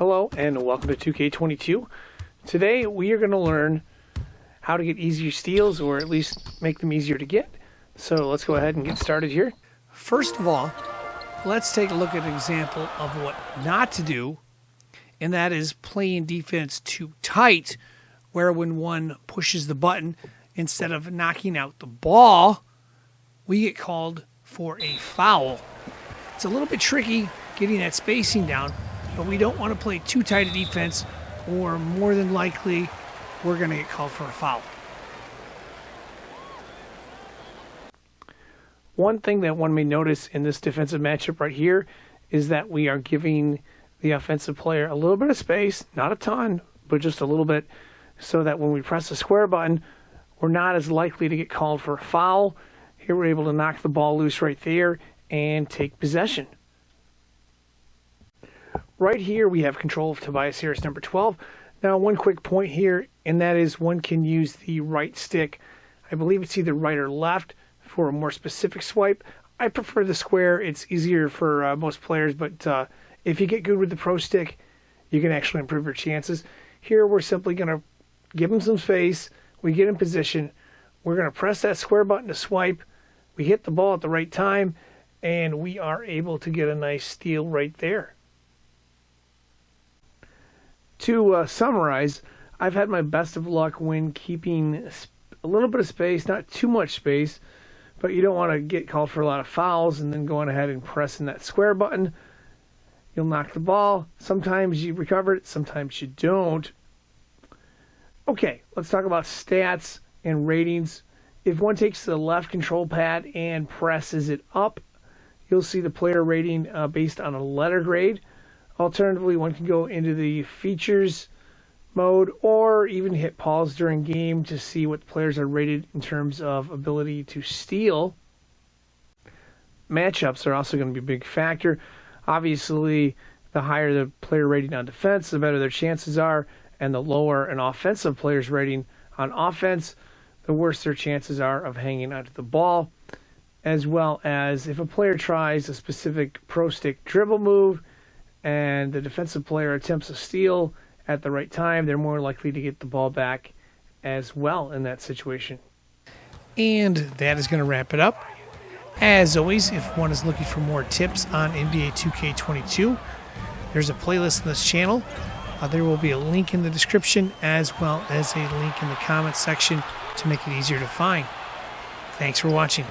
Hello and welcome to 2K22. Today we are going to learn how to get easier steals, or at least make them easier to get. So let's go ahead and get started here. First of all, let's take a look at an example of what not to do, and that is playing defense too tight, where when one pushes the button, instead of knocking out the ball, we get called for a foul. It's a little bit tricky getting that spacing down, but we don't want to play too tight a defense, or more than likely we're going to get called for a foul. One thing that one may notice in this defensive matchup right here is that we are giving the offensive player a little bit of space, not a ton, but just a little bit, so that when we press the square button, we're not as likely to get called for a foul. Here we're able to knock the ball loose right there and take possession. Right here we have control of Tobias Harris, number 12. Now one quick point here, and that is one can use the right stick. I believe it's either right or left for a more specific swipe. I prefer the square. It's easier for most players, but if you get good with the pro stick, you can actually improve your chances. Here we're simply going to give him some space. We get in position. We're going to press that square button to swipe. We hit the ball at the right time, and we are able to get a nice steal right there. To summarize, I've had my best of luck when keeping a little bit of space, not too much space, but you don't want to get called for a lot of fouls and then going ahead and pressing that square button. You'll knock the ball. Sometimes you recover it, sometimes you don't. Okay, let's talk about stats and ratings. If one takes the left control pad and presses it up, you'll see the player rating based on a letter grade. Alternatively, one can go into the features mode or even hit pause during game to see what the players are rated in terms of ability to steal. Matchups are also going to be a big factor. Obviously, the higher the player rating on defense, the better their chances are, and the lower an offensive player's rating on offense, the worse their chances are of hanging onto the ball. As well as if a player tries a specific pro stick dribble move and the defensive player attempts a steal at the right time, they're more likely to get the ball back as well in that situation. And that is going to wrap it up. As always, if one is looking for more tips on NBA 2K22, there's a playlist on this channel. There will be a link in the description as well as a link in the comments section to make it easier to find. Thanks for watching.